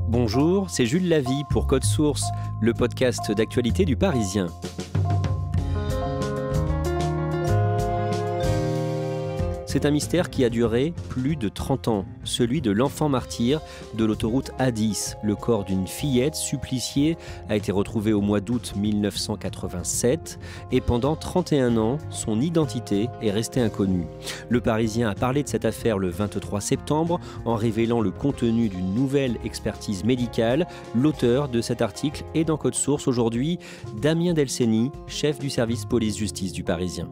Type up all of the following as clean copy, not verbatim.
Bonjour, c'est Jules Lavie pour Code Source, le podcast d'actualité du Parisien. C'est un mystère qui a duré plus de 30 ans, celui de l'enfant martyr de l'autoroute A10. Le corps d'une fillette suppliciée a été retrouvé au mois d'août 1987 et pendant 31 ans, son identité est restée inconnue. Le Parisien a parlé de cette affaire le 23 septembre en révélant le contenu d'une nouvelle expertise médicale. L'auteur de cet article est dans Code Source aujourd'hui, Damien Delceni, chef du service police-justice du Parisien.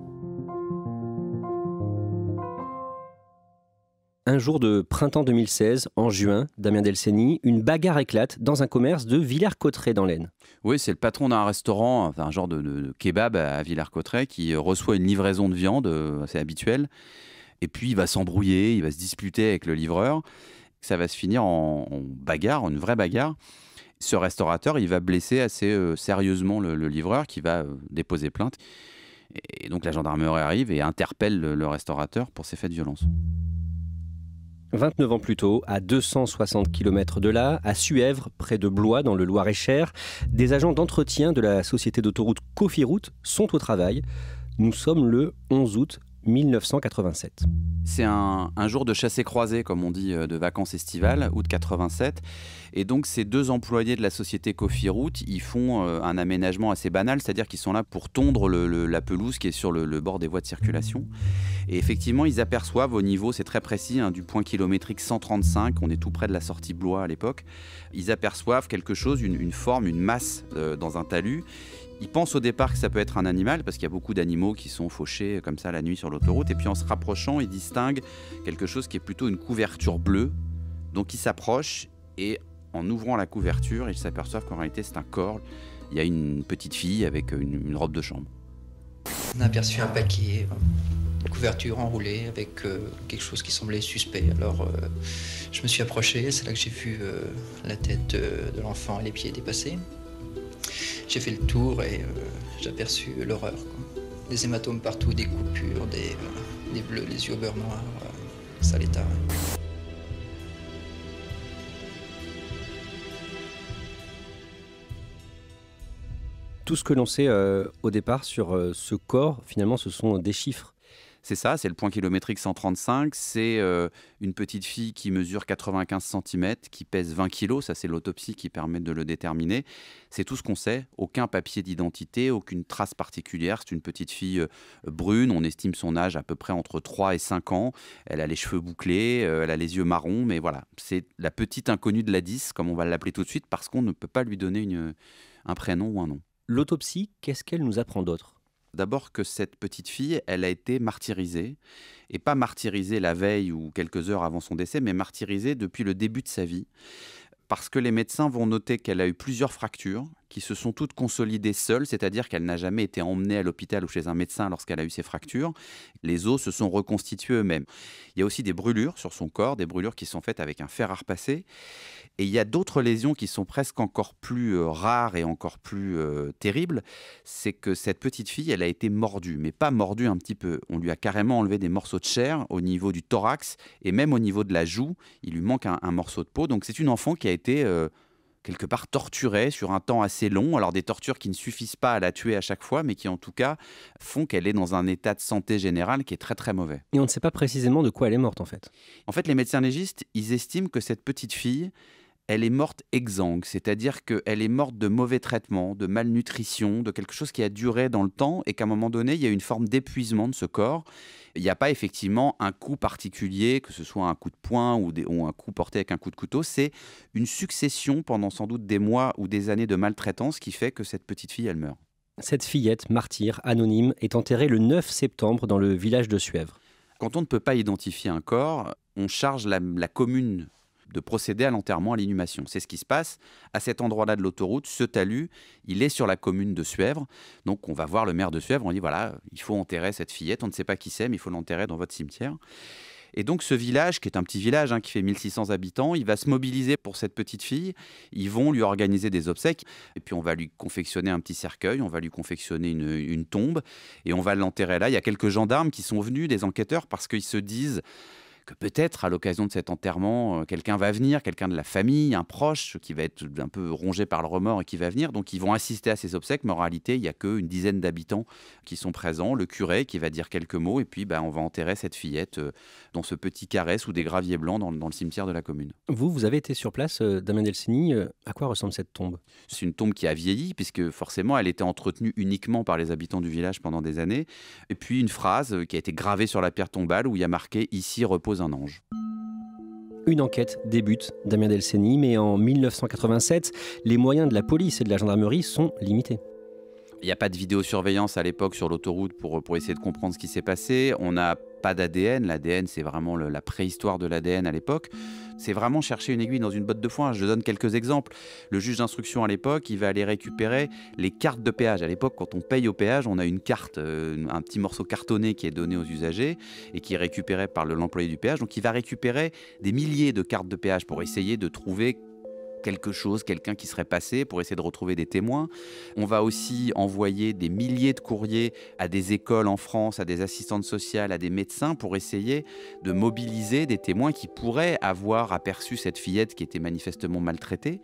Un jour de printemps 2016, en juin, Damien Delceni, une bagarre éclate dans un commerce de Villers-Cotterêts dans l'Aisne. Oui, c'est le patron d'un restaurant, enfin, un genre de kebab à Villers-Cotterêts qui reçoit une livraison de viande assez habituelle. Et puis il va s'embrouiller, il va se disputer avec le livreur. Ça va se finir en bagarre, une vraie bagarre. Ce restaurateur, il va blesser assez sérieusement le livreur qui va déposer plainte. Et donc la gendarmerie arrive et interpelle le restaurateur pour ces faits de violence. 29 ans plus tôt, à 260 km de là, à Suèvre, près de Blois, dans le Loir-et-Cher, des agents d'entretien de la société d'autoroute Cofiroute sont au travail. Nous sommes le 11 août 1987. C'est un jour de chassé-croisé, comme on dit, de vacances estivales, août 87. Et donc, ces deux employés de la société Cofiroute, ils font un aménagement assez banal, c'est-à-dire qu'ils sont là pour tondre la pelouse qui est sur le bord des voies de circulation. Et effectivement, ils aperçoivent au niveau, c'est très précis, du point kilométrique 135, on est tout près de la sortie Blois à l'époque, ils aperçoivent quelque chose, une forme, une masse dans un talus. Ils pensent au départ que ça peut être un animal, parce qu'il y a beaucoup d'animaux qui sont fauchés comme ça la nuit sur l'autoroute. Et puis en se rapprochant, ils distinguent quelque chose qui est plutôt une couverture bleue. Donc ils s'approchent et en ouvrant la couverture, ils s'aperçoivent qu'en réalité c'est un corps. Il y a une petite fille avec une robe de chambre. On a aperçu un paquet, une couverture enroulée avec quelque chose qui semblait suspect. Alors je me suis approché, c'est là que j'ai vu la tête de l'enfant et les pieds dépassés. J'ai fait le tour et j'ai aperçu l'horreur, quoi. Des hématomes partout, des coupures, des bleus, les yeux au beurre noir, sale état. Tout ce que l'on sait au départ sur ce corps, finalement, ce sont des chiffres. C'est ça, c'est le point kilométrique 135. C'est une petite fille qui mesure 95 cm, qui pèse 20 kg. Ça, c'est l'autopsie qui permet de le déterminer. C'est tout ce qu'on sait. Aucun papier d'identité, aucune trace particulière. C'est une petite fille brune. On estime son âge à peu près entre 3 et 5 ans. Elle a les cheveux bouclés, elle a les yeux marrons. Mais voilà, c'est la petite inconnue de la 10, comme on va l'appeler tout de suite, parce qu'on ne peut pas lui donner un prénom ou un nom. L'autopsie, qu'est-ce qu'elle nous apprend d'autre ? D'abord que cette petite fille, elle a été martyrisée, et pas martyrisée la veille ou quelques heures avant son décès, mais martyrisée depuis le début de sa vie, parce que les médecins vont noter qu'elle a eu plusieurs fractures, qui se sont toutes consolidées seules, c'est-à-dire qu'elle n'a jamais été emmenée à l'hôpital ou chez un médecin lorsqu'elle a eu ces fractures. Les os se sont reconstitués eux-mêmes. Il y a aussi des brûlures sur son corps, des brûlures qui sont faites avec un fer à repasser. Et il y a d'autres lésions qui sont presque encore plus rares et encore plus terribles. C'est que cette petite fille, elle a été mordue, mais pas mordue un petit peu. On lui a carrément enlevé des morceaux de chair au niveau du thorax et même au niveau de la joue. Il lui manque un morceau de peau. Donc c'est une enfant qui a été quelque part torturée sur un temps assez long. Alors des tortures qui ne suffisent pas à la tuer à chaque fois, mais qui en tout cas font qu'elle est dans un état de santé général qui est très très mauvais. Et on ne sait pas précisément de quoi elle est morte en fait. En fait, les médecins légistes, ils estiment que cette petite fille, elle est morte exsangue, c'est-à-dire qu'elle est morte de mauvais traitements, de malnutrition, de quelque chose qui a duré dans le temps et qu'à un moment donné, il y a une forme d'épuisement de ce corps. Il n'y a pas effectivement un coup particulier, que ce soit un coup de poing ou un coup porté avec un coup de couteau. C'est une succession pendant sans doute des mois ou des années de maltraitance qui fait que cette petite fille, elle meurt. Cette fillette, martyre, anonyme, est enterrée le 9 septembre dans le village de Suèvre. Quand on ne peut pas identifier un corps, on charge la commune de procéder à l'enterrement, à l'inhumation. C'est ce qui se passe à cet endroit-là de l'autoroute. Ce talus, il est sur la commune de Suèvre. Donc on va voir le maire de Suèvre, on dit voilà, il faut enterrer cette fillette, on ne sait pas qui c'est, mais il faut l'enterrer dans votre cimetière. Et donc ce village, qui est un petit village qui fait 1600 habitants, il va se mobiliser pour cette petite fille. Ils vont lui organiser des obsèques. Et puis on va lui confectionner un petit cercueil, on va lui confectionner une tombe. Et on va l'enterrer là. Il y a quelques gendarmes qui sont venus, des enquêteurs, parce qu'ils se disent que peut-être à l'occasion de cet enterrement, quelqu'un va venir, quelqu'un de la famille, un proche qui va être un peu rongé par le remords et qui va venir. Donc ils vont assister à ces obsèques, mais en réalité, il n'y a qu'une dizaine d'habitants qui sont présents, le curé qui va dire quelques mots, et puis on va enterrer cette fillette dans ce petit carré sous des graviers blancs dans le cimetière de la commune. Vous avez été sur place, Damien Delceni. À quoi ressemble cette tombe? C'est une tombe qui a vieilli, puisque forcément, elle était entretenue uniquement par les habitants du village pendant des années. Et puis une phrase qui a été gravée sur la pierre tombale où il y a marqué « Ici repose un ange ». Une enquête débute, Damien Delceni, mais en 1987, les moyens de la police et de la gendarmerie sont limités. Il n'y a pas de vidéosurveillance à l'époque sur l'autoroute pour essayer de comprendre ce qui s'est passé. On n'a pas d'ADN. L'ADN, c'est vraiment la préhistoire de l'ADN à l'époque. C'est vraiment chercher une aiguille dans une botte de foin. Je donne quelques exemples. Le juge d'instruction à l'époque, il va aller récupérer les cartes de péage. À l'époque, quand on paye au péage, on a une carte, un petit morceau cartonné qui est donné aux usagers et qui est récupéré par l'employé du péage. Donc il va récupérer des milliers de cartes de péage pour essayer de trouver quelque chose, quelqu'un qui serait passé, pour essayer de retrouver des témoins. On va aussi envoyer des milliers de courriers à des écoles en France, à des assistantes sociales, à des médecins, pour essayer de mobiliser des témoins qui pourraient avoir aperçu cette fillette qui était manifestement maltraitée.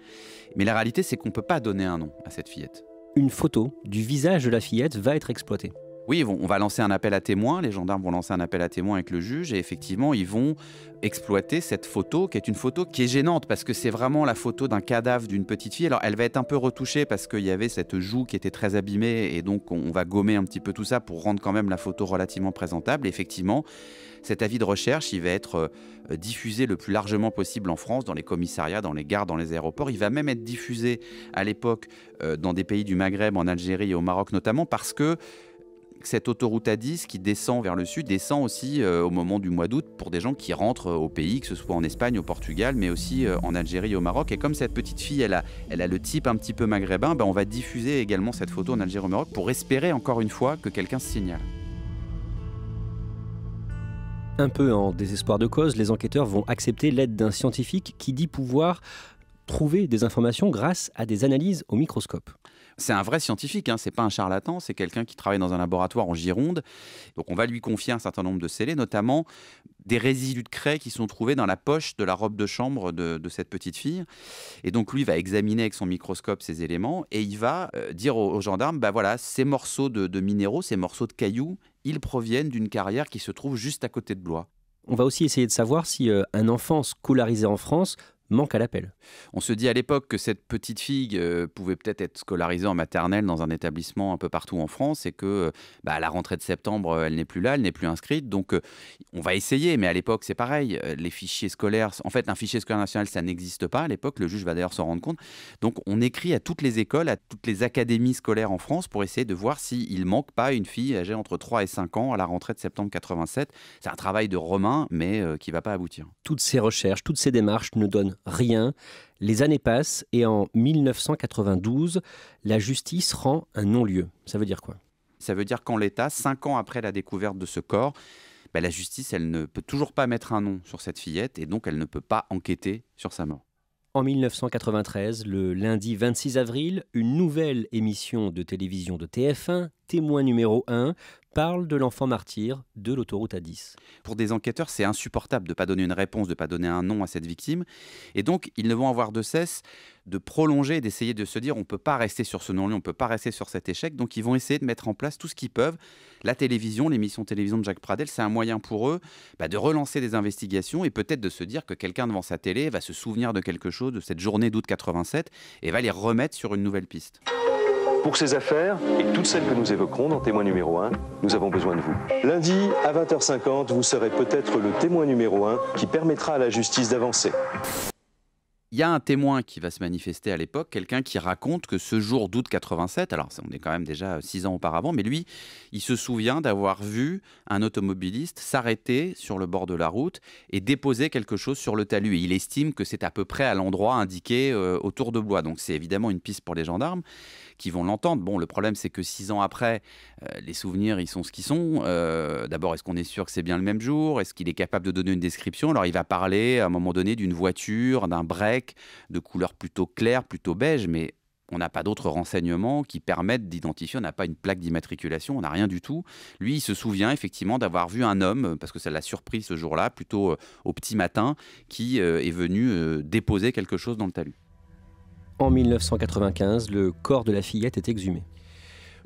Mais la réalité, c'est qu'on ne peut pas donner un nom à cette fillette. Une photo du visage de la fillette va être exploitée. Oui, on va lancer un appel à témoins, les gendarmes vont lancer un appel à témoins avec le juge et effectivement, ils vont exploiter cette photo qui est une photo qui est gênante parce que c'est vraiment la photo d'un cadavre d'une petite fille. Alors, elle va être un peu retouchée parce qu'il y avait cette joue qui était très abîmée et donc on va gommer un petit peu tout ça pour rendre quand même la photo relativement présentable. Et effectivement, cet avis de recherche, il va être diffusé le plus largement possible en France, dans les commissariats, dans les gares, dans les aéroports. Il va même être diffusé à l'époque dans des pays du Maghreb, en Algérie et au Maroc notamment, parce que cette autoroute A10 qui descend vers le sud descend aussi au moment du mois d'août pour des gens qui rentrent au pays, que ce soit en Espagne, au Portugal, mais aussi en Algérie et au Maroc. Et comme cette petite fille, elle a le type un petit peu maghrébin, on va diffuser également cette photo en Algérie et au Maroc pour espérer encore une fois que quelqu'un se signale. Un peu en désespoir de cause, les enquêteurs vont accepter l'aide d'un scientifique qui dit pouvoir trouver des informations grâce à des analyses au microscope. C'est un vrai scientifique, hein, c'est pas un charlatan, c'est quelqu'un qui travaille dans un laboratoire en Gironde. Donc on va lui confier un certain nombre de scellés, notamment des résidus de craie qui sont trouvés dans la poche de la robe de chambre de cette petite fille. Et donc lui va examiner avec son microscope ces éléments et il va dire aux gendarmes, voilà, ces morceaux de minéraux, ces morceaux de cailloux, ils proviennent d'une carrière qui se trouve juste à côté de Blois. On va aussi essayer de savoir si un enfant scolarisé en France manque à l'appel. On se dit à l'époque que cette petite fille pouvait peut-être être scolarisée en maternelle dans un établissement un peu partout en France et que à la rentrée de septembre, elle n'est plus là, elle n'est plus inscrite. Donc on va essayer, mais à l'époque c'est pareil. Les fichiers scolaires, en fait un fichier scolaire national, ça n'existe pas à l'époque. Le juge va d'ailleurs s'en rendre compte. Donc on écrit à toutes les écoles, à toutes les académies scolaires en France pour essayer de voir s'il ne manque pas une fille âgée entre 3 et 5 ans à la rentrée de septembre 87. C'est un travail de Romain, mais qui ne va pas aboutir. Toutes ces recherches, toutes ces démarches ne donnent rien. Les années passent et en 1992, la justice rend un non-lieu. Ça veut dire quoi? Ça veut dire qu'en l'état, 5 ans après la découverte de ce corps, la justice, elle ne peut toujours pas mettre un nom sur cette fillette et donc elle ne peut pas enquêter sur sa mort. En 1993, le lundi 26 avril, une nouvelle émission de télévision de TF1, Témoin numéro 1, parle de l'enfant martyr de l'autoroute A10. Pour des enquêteurs, c'est insupportable de ne pas donner une réponse, de ne pas donner un nom à cette victime. Et donc, ils ne vont avoir de cesse de prolonger, d'essayer de se dire on ne peut pas rester sur ce non-lieu, on ne peut pas rester sur cet échec. Donc, ils vont essayer de mettre en place tout ce qu'ils peuvent. La télévision, l'émission de télévision de Jacques Pradel, c'est un moyen pour eux de relancer des investigations et peut-être de se dire que quelqu'un devant sa télé va se souvenir de quelque chose, de cette journée d'août 87, et va les remettre sur une nouvelle piste. Pour ces affaires, et toutes celles que nous évoquerons dans Témoin numéro 1, nous avons besoin de vous. Lundi, à 20h50, vous serez peut-être le témoin numéro 1 qui permettra à la justice d'avancer. Il y a un témoin qui va se manifester à l'époque, quelqu'un qui raconte que ce jour d'août 87, alors on est quand même déjà 6 ans auparavant, mais lui, il se souvient d'avoir vu un automobiliste s'arrêter sur le bord de la route et déposer quelque chose sur le talus. Et il estime que c'est à peu près à l'endroit indiqué autour de Blois. Donc c'est évidemment une piste pour les gendarmes qui vont l'entendre. Bon, le problème, c'est que 6 ans après, les souvenirs, ils sont ce qu'ils sont. D'abord, est-ce qu'on est sûr que c'est bien le même jour? Est-ce qu'il est capable de donner une description? Alors, il va parler à un moment donné d'une voiture, d'un break de couleur plutôt claire, plutôt beige, mais On n'a pas d'autres renseignements qui permettent d'identifier, on n'a pas une plaque d'immatriculation, on n'a rien du tout. Lui, il se souvient effectivement d'avoir vu un homme, parce que ça l'a surpris ce jour-là, plutôt au petit matin, qui est venu déposer quelque chose dans le talus. En 1995, le corps de la fillette est exhumé.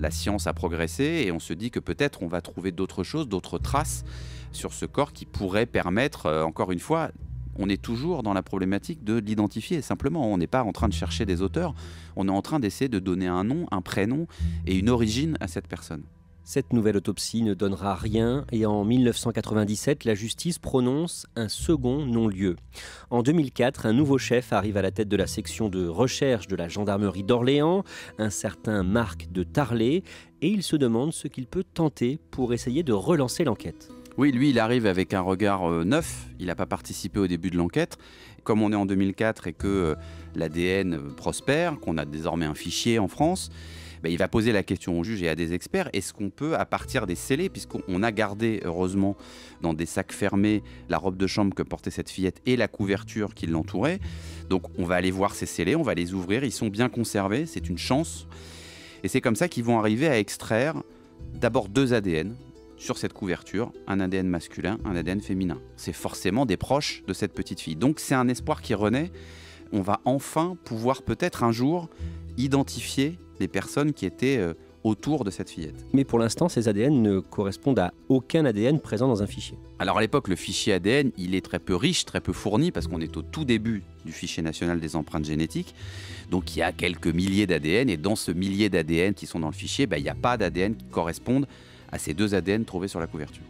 La science a progressé et on se dit que peut-être on va trouver d'autres choses, d'autres traces sur ce corps qui pourraient permettre, encore une fois, on est toujours dans la problématique de l'identifier. Simplement, on n'est pas en train de chercher des auteurs, on est en train d'essayer de donner un nom, un prénom et une origine à cette personne. Cette nouvelle autopsie ne donnera rien et en 1997, la justice prononce un second non-lieu. En 2004, un nouveau chef arrive à la tête de la section de recherche de la gendarmerie d'Orléans, un certain Marc de Tarlet, et il se demande ce qu'il peut tenter pour essayer de relancer l'enquête. Oui, lui, il arrive avec un regard neuf. Il n'a pas participé au début de l'enquête. Comme on est en 2004 et que l'ADN prospère, qu'on a désormais un fichier en France, il va poser la question au juge et à des experts. Est-ce qu'on peut, à partir des scellés, puisqu'on a gardé, heureusement, dans des sacs fermés, la robe de chambre que portait cette fillette et la couverture qui l'entourait. Donc on va aller voir ces scellés, on va les ouvrir. Ils sont bien conservés, c'est une chance. Et c'est comme ça qu'ils vont arriver à extraire d'abord 2 ADN. Sur cette couverture, un ADN masculin, un ADN féminin. C'est forcément des proches de cette petite fille. Donc c'est un espoir qui renaît. On va enfin pouvoir peut-être un jour identifier les personnes qui étaient autour de cette fillette. Mais pour l'instant, ces ADN ne correspondent à aucun ADN présent dans un fichier. Alors à l'époque, le fichier ADN, il est très peu riche, très peu fourni, parce qu'on est au tout début du fichier national des empreintes génétiques. Donc il y a quelques milliers d'ADN, et dans ce millier d'ADN qui sont dans le fichier, il n'y a pas d'ADN qui correspondent à ces 2 ADN trouvés sur la couverture.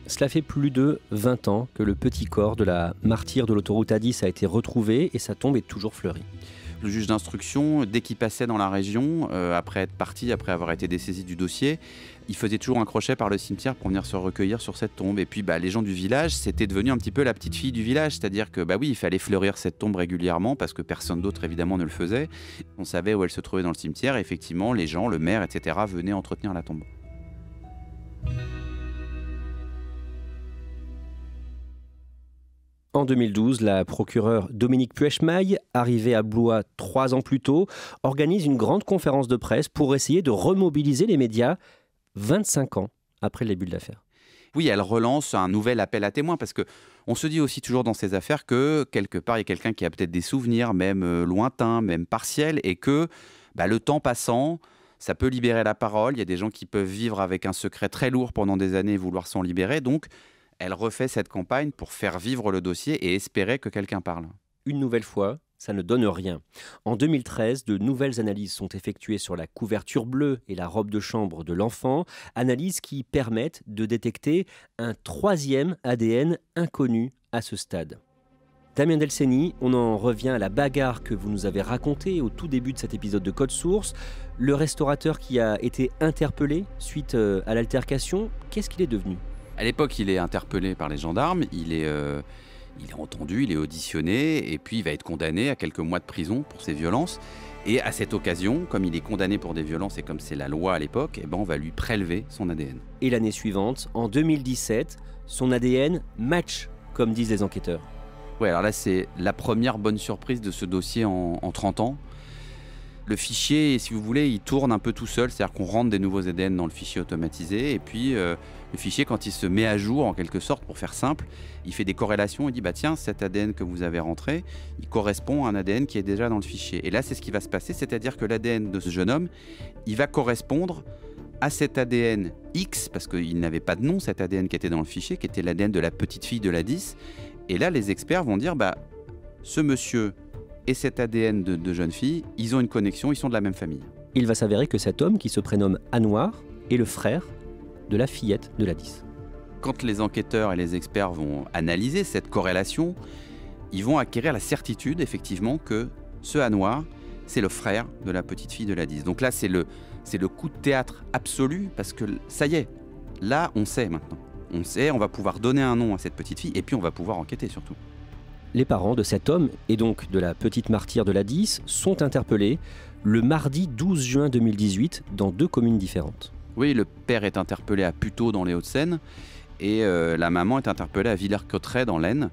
Cela fait plus de 20 ans que le petit corps de la martyre de l'autoroute A10 a été retrouvé et sa tombe est toujours fleurie. Le juge d'instruction, dès qu'il passait dans la région, après être parti, après avoir été dessaisi du dossier, il faisait toujours un crochet par le cimetière pour venir se recueillir sur cette tombe. Et puis les gens du village, c'était devenu un petit peu la petite fille du village. C'est-à-dire que oui, il fallait fleurir cette tombe régulièrement parce que personne d'autre évidemment ne le faisait. On savait où elle se trouvait dans le cimetière et effectivement les gens, le maire, etc. venaient entretenir la tombe. En 2012, la procureure Dominique Puechmaille, arrivée à Blois 3 ans plus tôt, organise une grande conférence de presse pour essayer de remobiliser les médias 25 ans après le début de l'affaire. Oui, elle relance un nouvel appel à témoins parce qu'on se dit aussi toujours dans ces affaires que quelque part, il y a quelqu'un qui a peut-être des souvenirs, même lointains, même partiels, et que le temps passant, ça peut libérer la parole. Il y a des gens qui peuvent vivre avec un secret très lourd pendant des années et vouloir s'en libérer. Donc, elle refait cette campagne pour faire vivre le dossier et espérer que quelqu'un parle. Une nouvelle fois, ça ne donne rien. En 2013, de nouvelles analyses sont effectuées sur la couverture bleue et la robe de chambre de l'enfant, analyses qui permettent de détecter un 3e ADN inconnu à ce stade. Damien Delceni, on en revient à la bagarre que vous nous avez racontée au tout début de cet épisode de Code Source. Le restaurateur qui a été interpellé suite à l'altercation, qu'est-ce qu'il est devenu ? À l'époque, il est interpellé par les gendarmes, il est entendu, il est auditionné, et puis il va être condamné à quelques mois de prison pour ces violences. Et à cette occasion, comme il est condamné pour des violences et comme c'est la loi à l'époque, on va lui prélever son ADN. Et l'année suivante, en 2017, son ADN match, comme disent les enquêteurs. Oui, alors là, c'est la première bonne surprise de ce dossier en 30 ans. Le fichier, si vous voulez, il tourne un peu tout seul, c'est-à-dire qu'on rentre des nouveaux ADN dans le fichier automatisé, et puis le fichier, quand il se met à jour, en quelque sorte, pour faire simple, il fait des corrélations, il dit, tiens, cet ADN que vous avez rentré, il correspond à un ADN qui est déjà dans le fichier. Et là, c'est ce qui va se passer, c'est-à-dire que l'ADN de ce jeune homme, il va correspondre à cet ADN X, parce qu'il n'avait pas de nom, cet ADN qui était dans le fichier, qui était l'ADN de la petite fille de l'A10. Et là, les experts vont dire, ce monsieur et cet ADN de jeune fille, ils ont une connexion, ils sont de la même famille. Il va s'avérer que cet homme, qui se prénomme Anouar, est le frère de la fillette de l'A10. Quand les enquêteurs et les experts vont analyser cette corrélation, ils vont acquérir la certitude, effectivement, que ce Anouar, c'est le frère de la petite fille de l'A10. Donc là, c'est le coup de théâtre absolu, parce que ça y est, là, on sait maintenant. On sait, on va pouvoir donner un nom à cette petite fille, et puis on va pouvoir enquêter surtout. Les parents de cet homme, et donc de la petite martyre de l'A10, sont interpellés le mardi 12 juin 2018 dans 2 communes différentes. Oui, le père est interpellé à Puteaux dans les Hauts-de-Seine et la maman est interpellée à Villers-Cotterêts dans l'Aisne.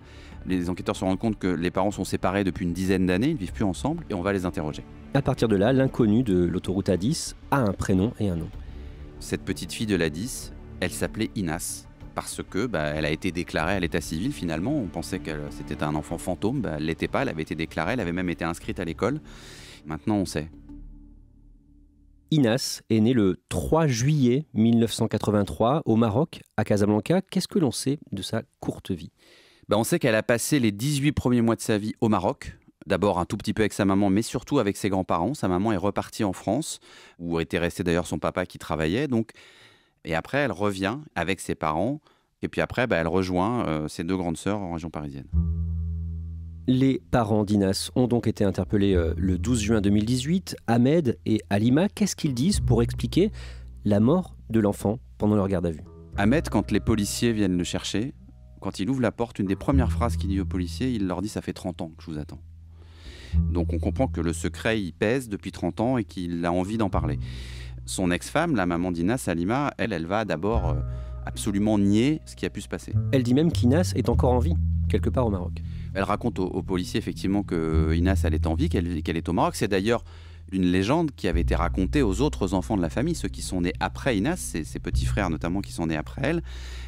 Les enquêteurs se rendent compte que les parents sont séparés depuis une dizaine d'années, ils ne vivent plus ensemble, et on va les interroger. À partir de là, l'inconnu de l'autoroute A10 a un prénom et un nom. Cette petite fille de l'A10, elle s'appelait Inas, parce que elle a été déclarée à l'état civil finalement. On pensait que c'était un enfant fantôme, elle ne l'était pas, elle avait été déclarée, elle avait même été inscrite à l'école. Maintenant on sait. Inas est née le 3 juillet 1983 au Maroc, à Casablanca. Qu'est-ce que l'on sait de sa courte vie ? On sait qu'elle a passé les 18 premiers mois de sa vie au Maroc. D'abord un tout petit peu avec sa maman, mais surtout avec ses grands-parents. Sa maman est repartie en France, où était resté d'ailleurs son papa qui travaillait. Et après, elle revient avec ses parents. Et puis après, elle rejoint ses deux grandes sœurs en région parisienne. Les parents d'Inas ont donc été interpellés le 12 juin 2018. Ahmed et Halima, qu'est-ce qu'ils disent pour expliquer la mort de l'enfant pendant leur garde à vue ? Ahmed, quand les policiers viennent le chercher, quand il ouvre la porte, une des premières phrases qu'il dit aux policiers, il leur dit « ça fait 30 ans que je vous attends ». Donc on comprend que le secret il pèse depuis 30 ans et qu'il a envie d'en parler. Son ex-femme, la maman d'Inas, Halima, elle va d'abord absolument nier ce qui a pu se passer. Elle dit même qu'Inas est encore en vie, quelque part au Maroc. Elle raconte aux policiers effectivement que Inas elle est en vie, qu'elle est au Maroc. C'est d'ailleurs une légende qui avait été racontée aux autres enfants de la famille, ceux qui sont nés après Inas, ses petits frères notamment qui sont nés après elle.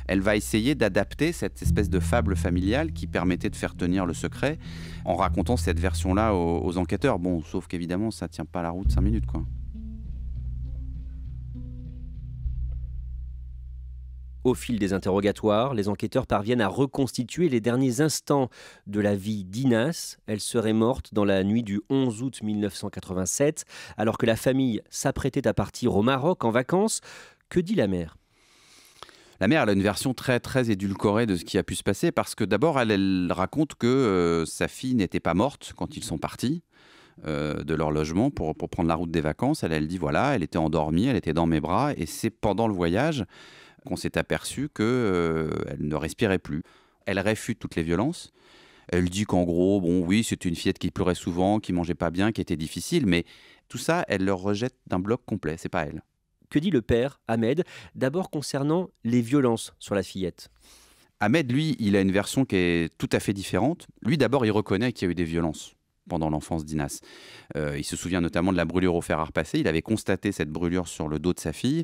Elle va essayer d'adapter cette espèce de fable familiale qui permettait de faire tenir le secret en racontant cette version-là aux enquêteurs. Bon, sauf qu'évidemment, ça ne tient pas la route 5 minutes, quoi. Au fil des interrogatoires, les enquêteurs parviennent à reconstituer les derniers instants de la vie d'Inas. Elle serait morte dans la nuit du 11 août 1987, alors que la famille s'apprêtait à partir au Maroc en vacances. Que dit la mère ? La mère, elle a une version très, très édulcorée de ce qui a pu se passer, parce que d'abord, elle raconte que sa fille n'était pas morte quand ils sont partis de leur logement pour prendre la route des vacances. Elle dit, voilà, elle était endormie, elle était dans mes bras, et c'est pendant le voyage qu'on s'est aperçu qu'elle ne respirait plus. Elle réfute toutes les violences. Elle dit qu'en gros, oui, c'était une fillette qui pleurait souvent, qui mangeait pas bien, qui était difficile, mais tout ça, elle le rejette d'un bloc complet, c'est pas elle. Que dit le père, Ahmed, d'abord concernant les violences sur la fillette ? Ahmed, lui, il a une version qui est tout à fait différente. Lui, d'abord, il reconnaît qu'il y a eu des violences pendant l'enfance d'Inas. Il se souvient notamment de la brûlure au fer à repasser. Il avait constaté cette brûlure sur le dos de sa fille.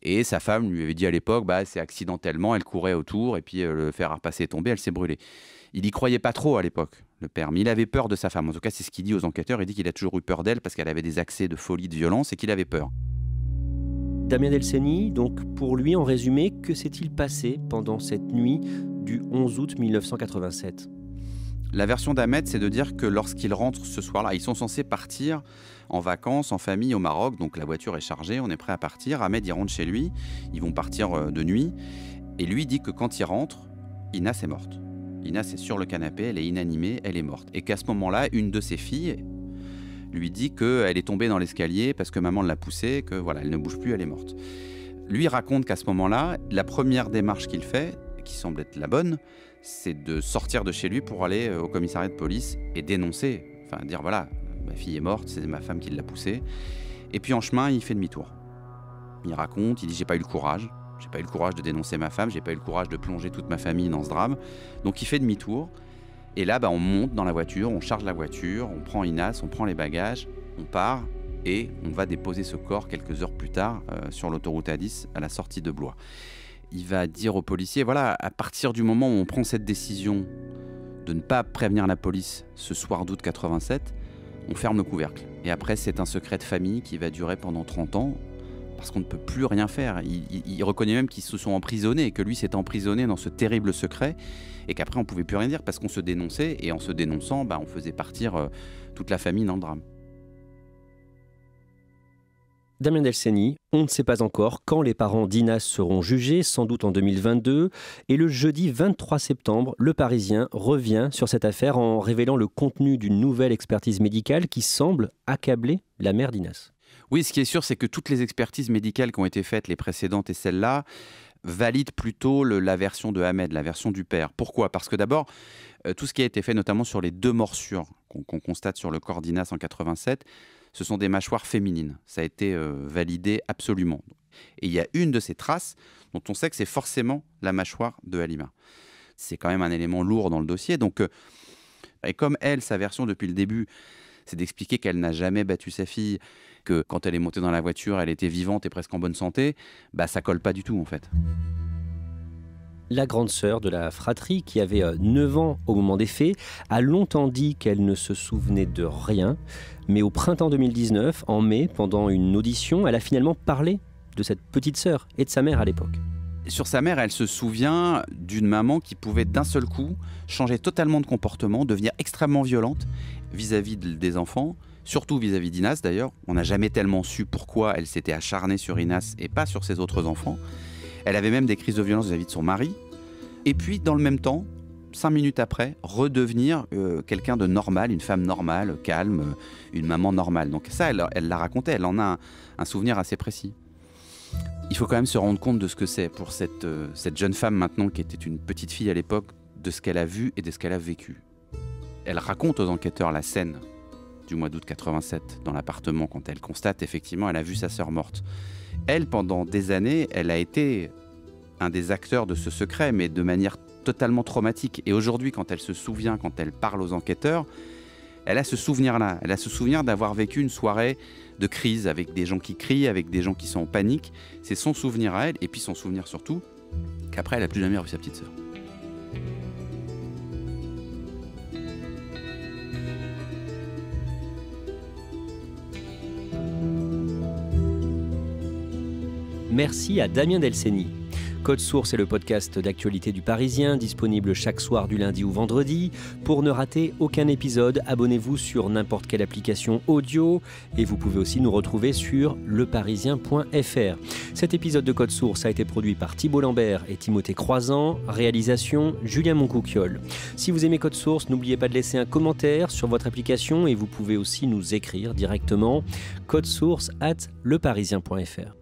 Et sa femme lui avait dit à l'époque, c'est accidentellement, elle courait autour et puis le fer à repasser est tombé, elle s'est brûlée. Il y croyait pas trop à l'époque, le père, mais il avait peur de sa femme. En tout cas, c'est ce qu'il dit aux enquêteurs. Il dit qu'il a toujours eu peur d'elle parce qu'elle avait des accès de folie, de violence et qu'il avait peur. Damien Delceni, donc pour lui, en résumé, que s'est-il passé pendant cette nuit du 11 août 1987 ? La version d'Ahmed, c'est de dire que lorsqu'ils rentrent ce soir-là, ils sont censés partir en vacances, en famille au Maroc, donc la voiture est chargée, on est prêt à partir. Ahmed, il rentre chez lui, ils vont partir de nuit, et lui dit que quand il rentre, Inas est morte. Inas est sur le canapé, elle est inanimée, elle est morte. Et qu'à ce moment-là, une de ses filles lui dit qu'elle est tombée dans l'escalier parce que maman l'a poussée, que voilà, elle ne bouge plus, elle est morte. Lui raconte qu'à ce moment-là, la première démarche qu'il fait, qui semble être la bonne, c'est de sortir de chez lui pour aller au commissariat de police et dénoncer, enfin dire voilà, ma fille est morte, c'est ma femme qui l'a poussée. Et puis en chemin, il fait demi-tour. Il raconte, il dit j'ai pas eu le courage de dénoncer ma femme, j'ai pas eu le courage de plonger toute ma famille dans ce drame. Donc il fait demi-tour. Et là, on monte dans la voiture, on charge la voiture, on prend Inas, on prend les bagages, on part et on va déposer ce corps quelques heures plus tard sur l'autoroute A10 à la sortie de Blois. Il va dire aux policiers, voilà, à partir du moment où on prend cette décision de ne pas prévenir la police ce soir d'août 87, on ferme le couvercle. Et après, c'est un secret de famille qui va durer pendant 30 ans parce qu'on ne peut plus rien faire. Il reconnaît même qu'ils se sont emprisonnés et que lui s'est emprisonné dans ce terrible secret et qu'après, on ne pouvait plus rien dire parce qu'on se dénonçait et en se dénonçant, on faisait partir toute la famille dans le drame. Damien Delceni, on ne sait pas encore quand les parents d'Inas seront jugés, sans doute en 2022. Et le jeudi 23 septembre, Le Parisien revient sur cette affaire en révélant le contenu d'une nouvelle expertise médicale qui semble accabler la mère d'Inas. Oui, ce qui est sûr, c'est que toutes les expertises médicales qui ont été faites, les précédentes et celle-là, valident plutôt la version de Ahmed, la version du père. Pourquoi ? Parce que d'abord, tout ce qui a été fait, notamment sur les 2 morsures qu'on constate sur le corps d'Inas en 87, ce sont des mâchoires féminines. Ça a été validé absolument. Et il y a une de ces traces dont on sait que c'est forcément la mâchoire de Halima. C'est quand même un élément lourd dans le dossier. Donc, et comme elle, sa version depuis le début, c'est d'expliquer qu'elle n'a jamais battu sa fille, que quand elle est montée dans la voiture, elle était vivante et presque en bonne santé, bah ça colle pas du tout en fait. La grande sœur de la fratrie, qui avait 9 ans au moment des faits, a longtemps dit qu'elle ne se souvenait de rien. Mais au printemps 2019, en mai, pendant une audition, elle a finalement parlé de cette petite sœur et de sa mère à l'époque. Sur sa mère, elle se souvient d'une maman qui pouvait d'un seul coup changer totalement de comportement, devenir extrêmement violente vis-à-vis des enfants, surtout vis-à-vis d'Inas d'ailleurs. On n'a jamais tellement su pourquoi elle s'était acharnée sur Inas et pas sur ses autres enfants. Elle avait même des crises de violence vis-à-vis de son mari. Et puis, dans le même temps, 5 minutes après, redevenir quelqu'un de normal, une femme normale, calme, une maman normale. Donc ça, elle l'a raconté, elle en a un souvenir assez précis. Il faut quand même se rendre compte de ce que c'est pour cette jeune femme maintenant, qui était une petite fille à l'époque, de ce qu'elle a vu et de ce qu'elle a vécu. Elle raconte aux enquêteurs la scène du mois d'août 87 dans l'appartement, quand elle constate effectivement elle a vu sa sœur morte. Elle, pendant des années, elle a été un des acteurs de ce secret, mais de manière totalement traumatique. Et aujourd'hui, quand elle se souvient, quand elle parle aux enquêteurs, elle a ce souvenir-là. Elle a ce souvenir d'avoir vécu une soirée de crise avec des gens qui crient, avec des gens qui sont en panique. C'est son souvenir à elle, et puis son souvenir surtout qu'après, elle n'a plus jamais revu sa petite sœur. Merci à Damien Delceni. Code Source est le podcast d'actualité du Parisien, disponible chaque soir du lundi au vendredi. Pour ne rater aucun épisode, abonnez-vous sur n'importe quelle application audio et vous pouvez aussi nous retrouver sur leparisien.fr. Cet épisode de Code Source a été produit par Thibault Lambert et Timothée Croizan, réalisation Julien Moncouquiol. Si vous aimez Code Source, n'oubliez pas de laisser un commentaire sur votre application et vous pouvez aussi nous écrire directement codesource@leparisien.fr.